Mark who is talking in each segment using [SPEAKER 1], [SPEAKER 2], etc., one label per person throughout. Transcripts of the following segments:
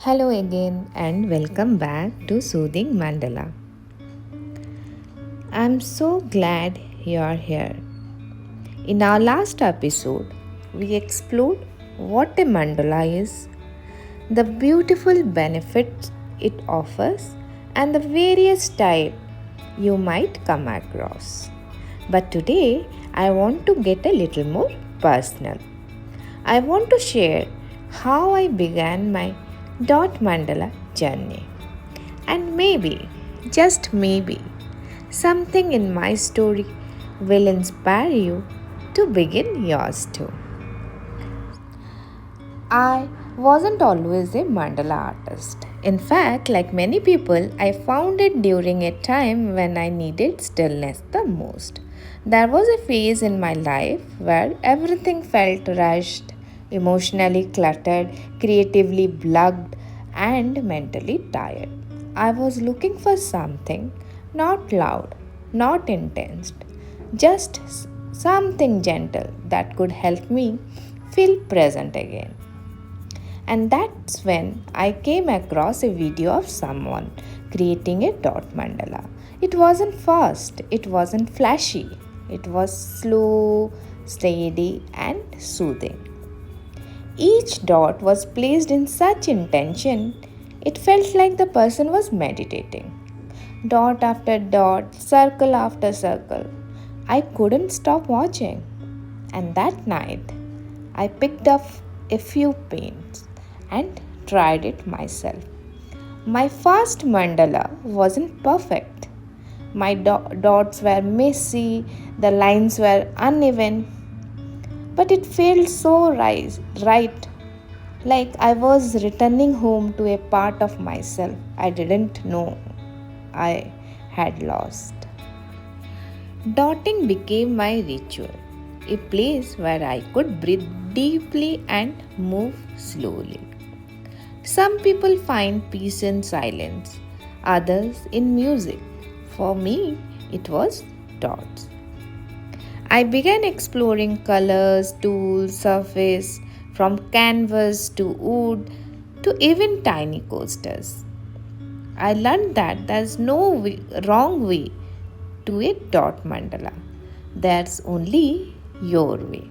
[SPEAKER 1] Hello again and welcome back to Soothing Mandala. I'm so glad you're here. In our last episode, we explored what a mandala is, the beautiful benefits it offers, and the various types you might come across. But today, I want to get a little more personal. I want to share how I began my dot mandala journey. And maybe, just maybe, something in my story will inspire you to begin yours too. I wasn't always a mandala artist. In fact, like many people, I found it during a time when I needed stillness the most. There was a phase in my life where everything felt rushed, emotionally cluttered, creatively plugged, and mentally tired. I was looking for something not loud, not intense, just something gentle that could help me feel present again. And that's when I came across a video of someone creating a dot mandala. It wasn't fast, it wasn't flashy, it was slow, steady, and soothing. Each dot was placed in such intention, it felt like the person was meditating. Dot after dot, circle after circle. I couldn't stop watching. And that night, I picked up a few paints and tried it myself. My first mandala wasn't perfect. My dots were messy, the lines were uneven, but it felt so right, like I was returning home to a part of myself I didn't know I had lost. Dotting became my ritual, a place where I could breathe deeply and move slowly. Some people find peace in silence, others in music. For me, it was dots. I began exploring colors, tools, surface, from canvas to wood to even tiny coasters. I learned that there's no wrong way to a dot mandala. There's only your way.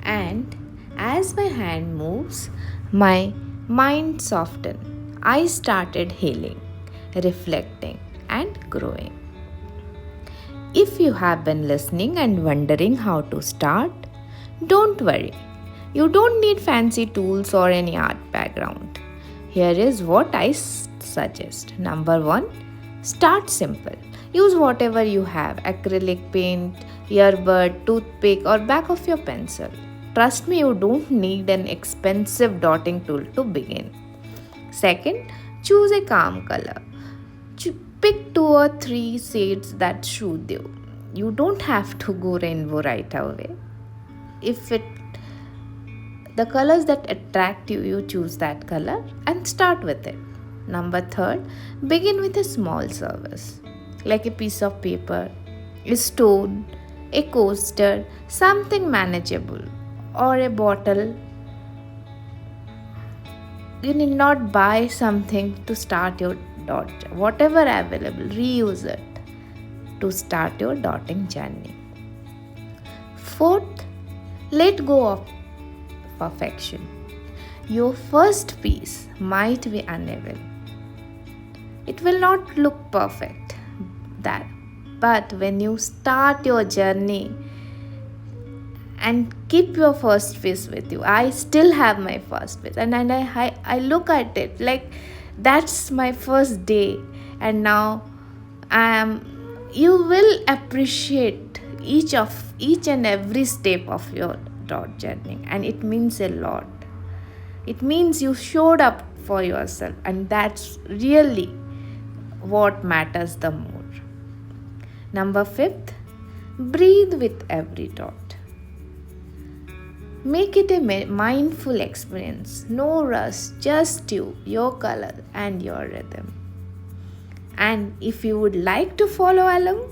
[SPEAKER 1] And as my hand moves, my mind softened. I started healing, reflecting, and growing. If you have been listening and wondering how to start, don't worry. You don't need fancy tools or any art background. Here is what I suggest. Number 1, start simple. Use whatever you have: acrylic paint, earbud, toothpick, or back of your pencil. Trust me, you don't need an expensive dotting tool to begin. Second, choose a calm color. Pick 2 or 3 shades that suit you. You don't have to go rainbow right away. If the colors that attract you, you choose that color and start with it. Number 3, begin with a small surface like a piece of paper, a stone, a coaster, something manageable, or a bottle. You need not buy something to start your dot. Whatever available, reuse it to start your dotting journey. Fourth, let go of perfection. Your first piece might be uneven. It will not look perfect, but when you start your journey and keep your first piece with you, I still have my first piece, and I look at it like that's my first day, and now you will appreciate each and every step of your dot journey, and it means a lot. It means you showed up for yourself, and that's really what matters the more. Number 5, breathe with every dot. Make it a mindful experience. No rush, just you, your color, and your rhythm. And if you would like to follow along,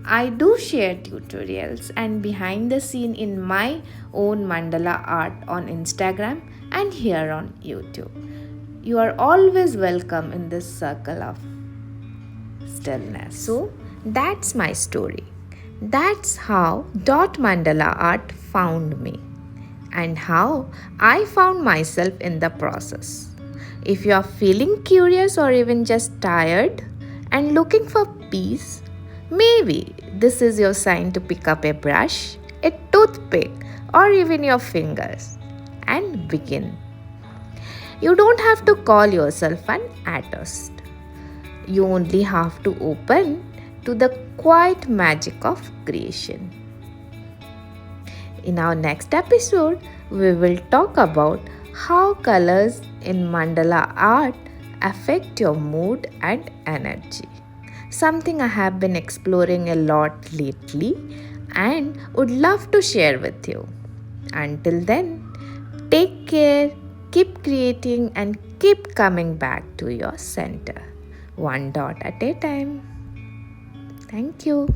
[SPEAKER 1] I do share tutorials and behind the scene in my own mandala art on Instagram and here on YouTube. You are always welcome in this circle of stillness. So, that's my story. That's how dot mandala art found me and how I found myself in the process. If you are feeling curious or even just tired and looking for peace, maybe this is your sign to pick up a brush, a toothpick, or even your fingers and begin. You don't have to call yourself an artist. You only have to open to the quiet magic of creation. In our next episode, we will talk about how colors in mandala art affect your mood and energy. Something I have been exploring a lot lately and would love to share with you. Until then, take care, keep creating, and keep coming back to your center, one dot at a time. Thank you.